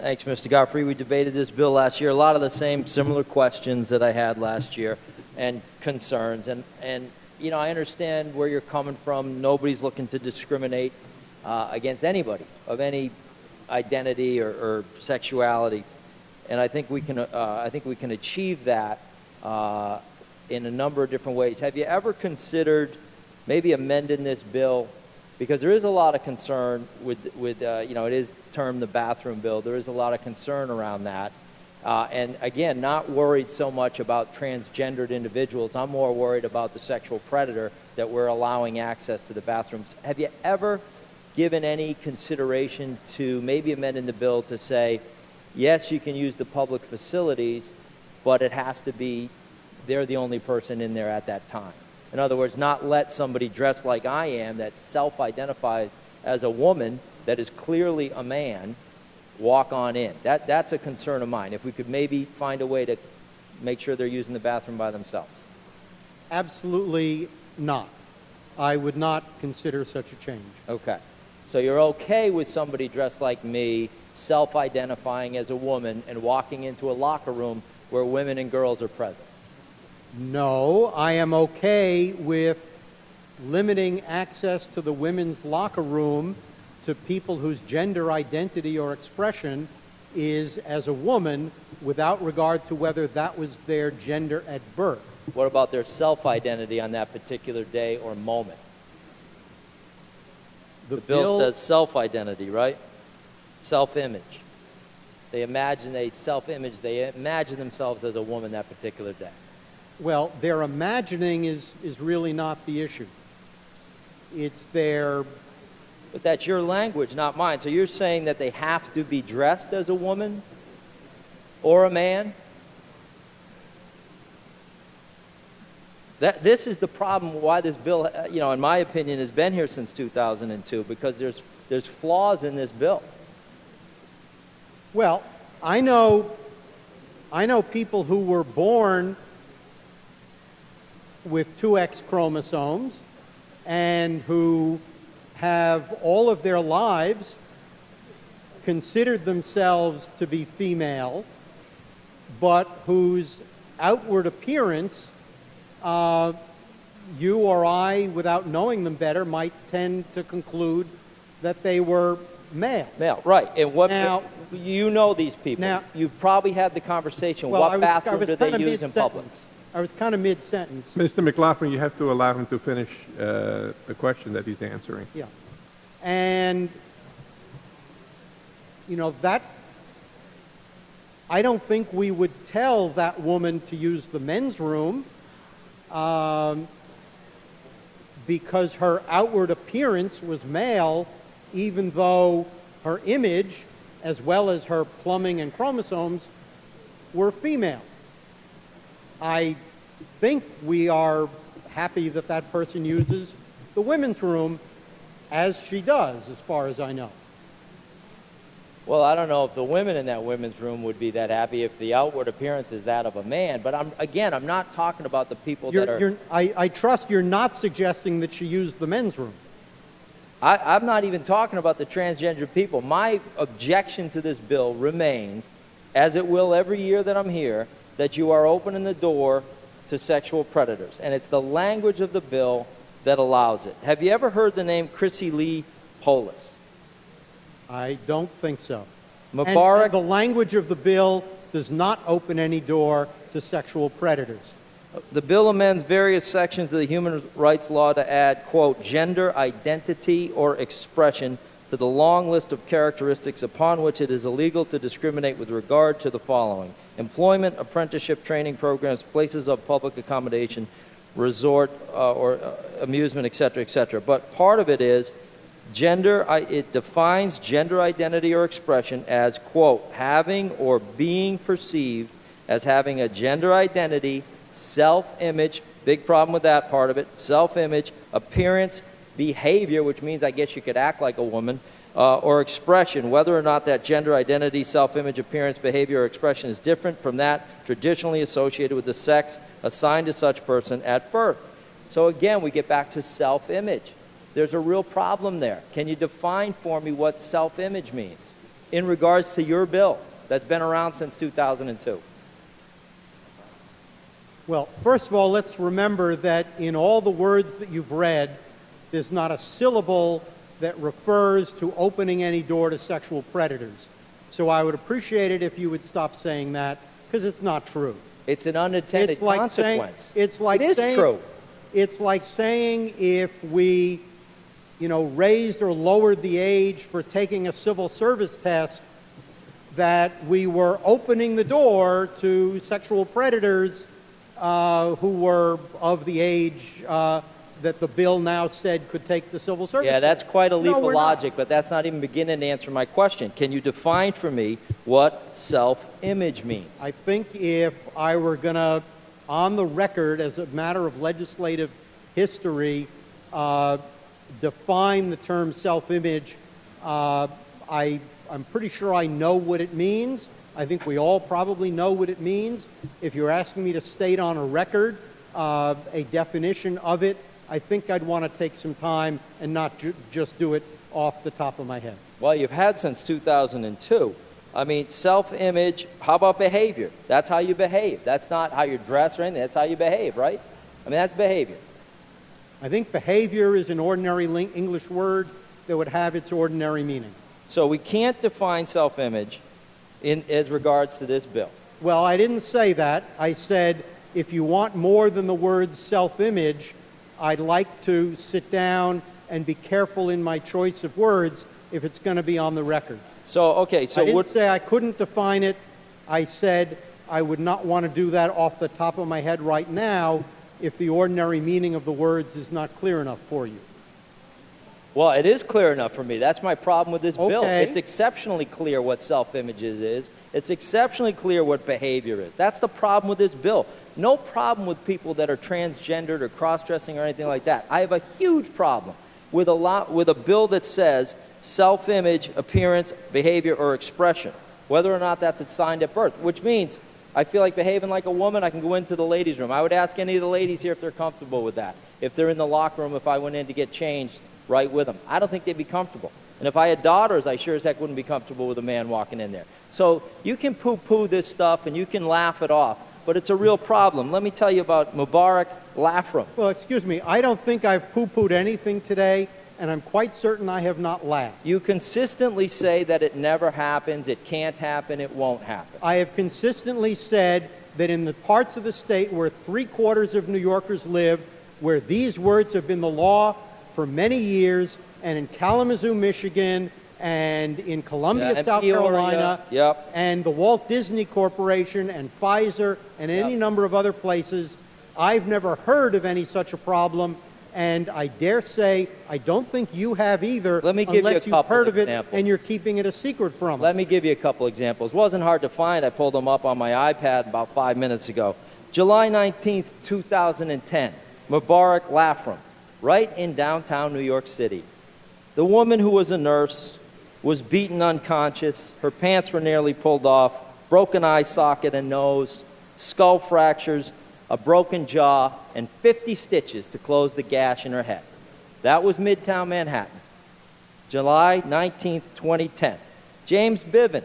Thanks, Mr. Godfrey. We debated this bill last year. A lot of the same similar questions that I had last year and concerns. And you know, I understand where you're coming from. Nobody's looking to discriminate against anybody of any identity or sexuality. And I think we can achieve that in a number of different ways. Have you ever considered maybe amending this bill? Because there is a lot of concern with you know, it is termed the bathroom bill. There is a lot of concern around that. And again, not worried so much about transgendered individuals. I'm more worried about the sexual predator that we're allowing access to the bathrooms. Have you ever given any consideration to maybe amending the bill to say, yes, you can use the public facilities, but it has to be they're the only person in there at that time? In other words, not let somebody dressed like I am that self-identifies as a woman that is clearly a man walk on in. That's a concern of mine. If we could maybe find a way to make sure they're using the bathroom by themselves. Absolutely not. I would not consider such a change. Okay. So you're okay with somebody dressed like me self-identifying as a woman and walking into a locker room where women and girls are present? No, I am okay with limiting access to the women's locker room to people whose gender identity or expression is as a woman without regard to whether that was their gender at birth. What about their self-identity on that particular day or moment? The bill says self-identity, right? Self-image. They imagine a self-image. They imagine themselves as a woman that particular day. Well, their imagining is really not the issue. It's their... But that's your language, not mine. So you're saying that they have to be dressed as a woman or a man? This is the problem why this bill, you know, in my opinion, has been here since 2002, because there's flaws in this bill. Well, I know people who were born with 2 X chromosomes and who have all of their lives considered themselves to be female, but whose outward appearance you or I, without knowing them better, might tend to conclude that they were male. Male, right. And what now, you know these people. Now, you've probably had the conversation. Well, what bathroom do they use in public? I was kind of mid-sentence. Mr. McLaughlin, you have to allow him to finish the question that he's answering. Yeah. And, you know, that, I don't think we would tell that woman to use the men's room because her outward appearance was male, even though her image, as well as her plumbing and chromosomes, were female. I think we are happy that that person uses the women's room as she does, as far as I know. Well, I don't know if the women in that women's room would be that happy if the outward appearance is that of a man. But I'm not talking about the people that are... I trust you're not suggesting that she used the men's room. I'm not even talking about the transgender people. My objection to this bill remains, as it will every year that I'm here, that you are opening the door to sexual predators. And it's the language of the bill that allows it. Have you ever heard the name Chrissy Lee Polis? I don't think so. Mubarak? And the language of the bill does not open any door to sexual predators. The bill amends various sections of the human rights law to add, quote, gender identity or expression to the long list of characteristics upon which it is illegal to discriminate with regard to the following: employment, apprenticeship, training programs, places of public accommodation, resort or amusement, etc., etc. But part of it is gender. It defines gender identity or expression as, quote, having or being perceived as having a gender identity, self-image, big problem with that part of it, self-image, appearance, behavior, which means I guess you could act like a woman, or expression, whether or not that gender identity, self-image, appearance, behavior, or expression is different from that traditionally associated with the sex assigned to such person at birth. So again, we get back to self-image. There's a real problem there. Can you define for me what self-image means? in regards to your bill that's been around since 2002? Well, first of all, let's remember that in all the words that you've read, there's not a syllable that refers to opening any door to sexual predators. So I would appreciate it if you would stop saying that, because it's not true. It's an unintended consequence. It is true. It's like saying if we, raised or lowered the age for taking a civil service test, that we were opening the door to sexual predators who were of the age that the bill now said could take the civil service test. Yeah, that's quite a leap of logic, not. but that's not even beginning to answer my question. Can you define for me what self-image means? I think if I were going to, on the record, as a matter of legislative history, define the term self-image, I'm pretty sure I know what it means. I think we all probably know what it means. If you're asking me to state on a record a definition of it, I think I'd want to take some time and not just do it off the top of my head. Well, you've had since 2002. I mean, self-image, how about behavior? That's how you behave. That's not how you dress or anything. That's how you behave, right? I mean, that's behavior. I think behavior is an ordinary English word that would have its ordinary meaning. So we can't define self-image as regards to this bill. Well, I didn't say that. I said if you want more than the word self-image, I'd like to sit down and be careful in my choice of words if it's going to be on the record. So, okay, so I didn't say I couldn't define it. I said I would not want to do that off the top of my head right now if the ordinary meaning of the words is not clear enough for you. Well, it is clear enough for me. That's my problem with this bill. Okay. It's exceptionally clear what self-image is. It's exceptionally clear what behavior is. That's the problem with this bill. No problem with people that are transgendered or cross-dressing or anything like that. I have a huge problem with a bill that says self-image, appearance, behavior, or expression, whether or not that's assigned at birth, which means I feel like behaving like a woman, I can go into the ladies' room. I would ask any of the ladies here if they're comfortable with that. If they're in the locker room, if I went in to get changed, right with them. I don't think they'd be comfortable. And if I had daughters, I sure as heck wouldn't be comfortable with a man walking in there. So you can poo-poo this stuff and you can laugh it off, but it's a real problem. Let me tell you about Mubarak Laugh-Room. Well, excuse me, I don't think I've poo-pooed anything today, and I'm quite certain I have not laughed. You consistently say that it never happens, it can't happen, it won't happen. I have consistently said that in the parts of the state where 3/4 of New Yorkers live, where these words have been the law for many years, and in Kalamazoo, Michigan, and in Columbia, and South Peoria, Carolina, yep. and the Walt Disney Corporation, and Pfizer, and any number of other places, I've never heard of any such a problem, and I dare say I don't think you have either, Let me give you a unless you've couple heard of it examples. and you're keeping it a secret from Let us. me give you a couple examples. It wasn't hard to find. I pulled them up on my iPad about 5 minutes ago. July 19th, 2010, Mubarak Laugh-Room, right in downtown New York City. The woman who was a nurse was beaten unconscious. Her pants were nearly pulled off, broken eye socket and nose, skull fractures, a broken jaw, and 50 stitches to close the gash in her head. That was Midtown Manhattan. July 19th, 2010. James Biven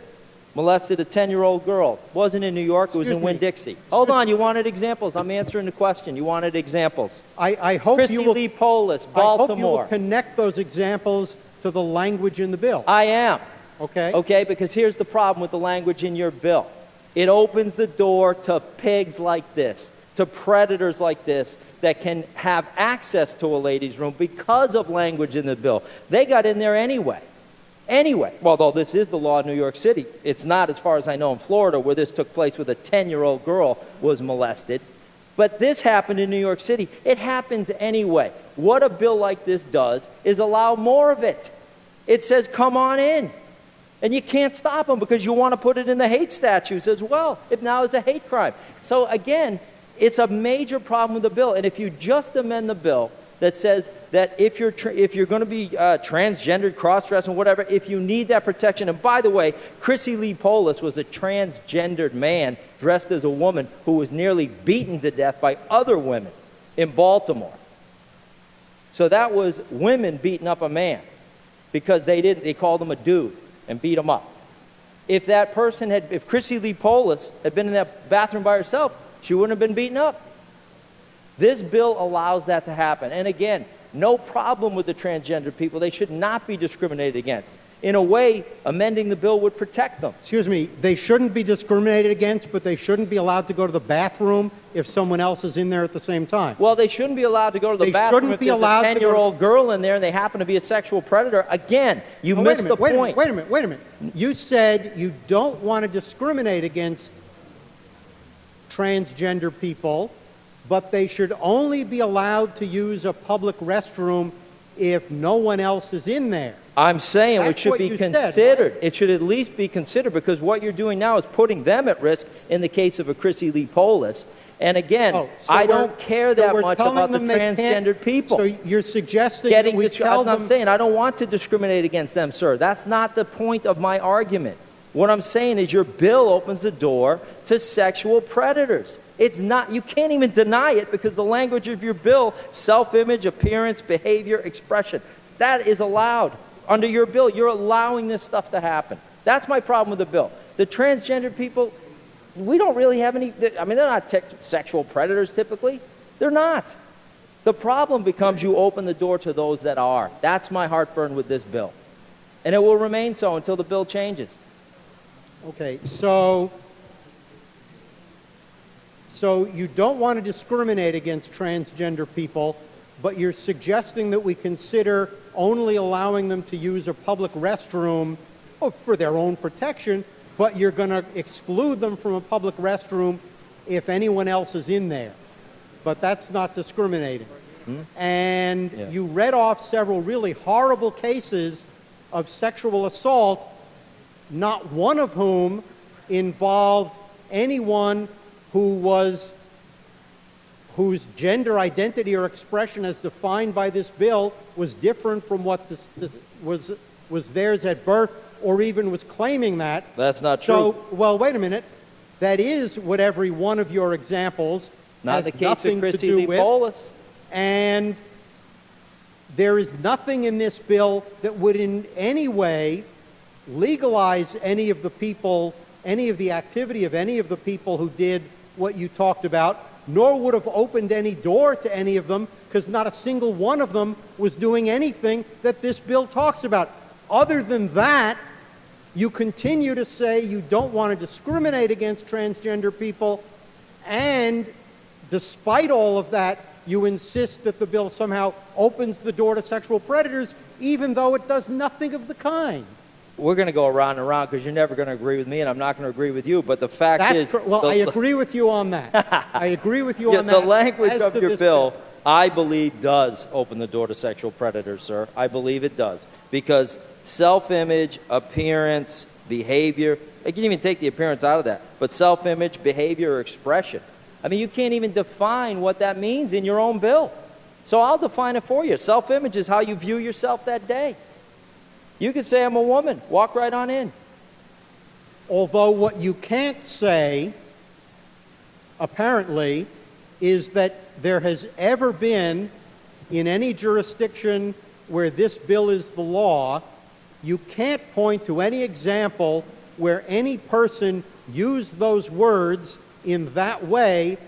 molested a 10-year-old girl. Wasn't in New York, it was in Winn-Dixie. Hold on, you wanted examples. I'm answering the question. You wanted examples. I hope Chrissy you will, Lee Polis, I hope you will Baltimore. connect those examples to the language in the bill. I am. Okay? Okay, because here's the problem with the language in your bill. It opens the door to pigs like this, to predators like this that can have access to a ladies' room because of language in the bill. They got in there anyway. Anyway, although this is the law in New York City, it's not, as far as I know, in Florida, where this took place with a 10-year-old girl was molested. But this happened in New York City. It happens anyway. What a bill like this does is allow more of it. It says, come on in. And you can't stop them because you want to put it in the hate statutes as well. It now is a hate crime. So again, it's a major problem with the bill. And if you just amend the bill that says that if you're going to be transgendered, cross-dressing, whatever, if you need that protection. And by the way, Chrissy Lee Polis was a transgendered man dressed as a woman who was nearly beaten to death by other women in Baltimore. So that was women beating up a man because they called him a dude and beat him up. If that person if Chrissy Lee Polis had been in that bathroom by herself, she wouldn't have been beaten up. This bill allows that to happen. And again, no problem with the transgender people. They should not be discriminated against. In a way, amending the bill would protect them. Excuse me, they shouldn't be discriminated against, but they shouldn't be allowed to go to the bathroom if someone else is in there at the same time. Well, they shouldn't be allowed to go to the bathroom if there's a 10-year-old girl in there and they happen to be a sexual predator. Again, you missed the point. Wait a minute. You said you don't want to discriminate against transgender people, but they should only be allowed to use a public restroom if no one else is in there. I'm saying That's it should what be you said, considered. right? It should at least be considered, because what you're doing now is putting them at risk in the case of a Chrissy Lee Polis. And again, so I don't care that much telling about the them they can't- transgendered people. So you're suggesting that we tell them... I'm saying I don't want to discriminate against them, sir. That's not the point of my argument. What I'm saying is your bill opens the door to sexual predators. It's not, you can't even deny it, because the language of your bill, self-image, appearance, behavior, expression, that is allowed. Under your bill, you're allowing this stuff to happen. That's my problem with the bill. The transgender people, we don't really have any, I mean, they're not sexual predators typically. They're not. The problem becomes you open the door to those that are. That's my heartburn with this bill. And it will remain so until the bill changes. Okay, so you don't want to discriminate against transgender people, but you're suggesting that we consider only allowing them to use a public restroom for their own protection, but you're going to exclude them from a public restroom if anyone else is in there. But that's not discriminating. And you read off several really horrible cases of sexual assault, not one of whom involved anyone whose gender identity or expression as defined by this bill was different from what was theirs at birth, or even was claiming that. That's not true. So, well, wait a minute. That is what every one of your examples Not has the case nothing of to Chrissy do Lee with. Polis. And there is nothing in this bill that would in any way legalize any of the people, any of the activity of any of the people who did what you talked about, nor would have opened any door to any of them, because not a single one of them was doing anything that this bill talks about. Other than that, you continue to say you don't want to discriminate against transgender people, and despite all of that, you insist that the bill somehow opens the door to sexual predators, even though it does nothing of the kind. We're going to go around and around, because you're never going to agree with me, and I'm not going to agree with you. But the fact is... I agree with you on that. I agree with you on that. The language of your bill, I believe, does open the door to sexual predators, sir. I believe it does. Because self-image, appearance, behavior... I can even take the appearance out of that. But self-image, behavior, or expression. I mean, you can't even define what that means in your own bill. So I'll define it for you. Self-image is how you view yourself that day. You could say, I'm a woman. Walk right on in. Although what you can't say, apparently, is that there has ever been, in any jurisdiction where this bill is the law, you can't point to any example where any person used those words in that way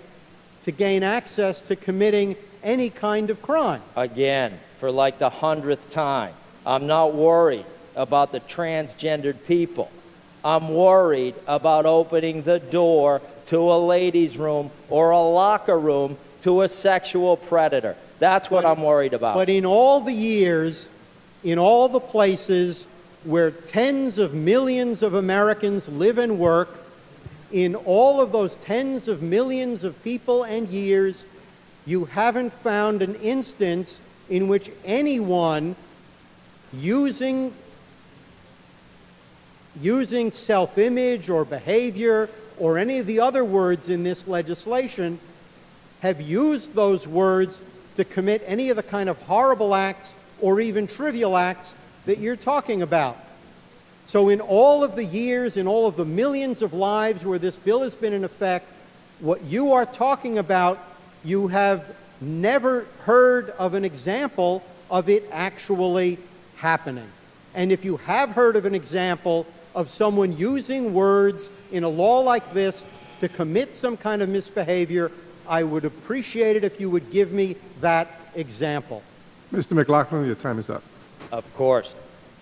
to gain access to committing any kind of crime. Again, for like the 100th time. I'm not worried about the transgendered people. I'm worried about opening the door to a ladies' room or a locker room to a sexual predator. That's what I'm worried about. But in all the years, in all the places where tens of millions of Americans live and work, in all of those tens of millions of people and years, you haven't found an instance in which anyone using self-image or behavior or any of the other words in this legislation have used those words to commit any of the kind of horrible acts or even trivial acts that you're talking about. So in all of the years, in all of the millions of lives where this bill has been in effect, what you are talking about, you have never heard of an example of it actually happening. And if you have heard of an example of someone using words in a law like this to commit some kind of misbehavior, I would appreciate it if you would give me that example. Mr. McLaughlin, your time is up. Of course.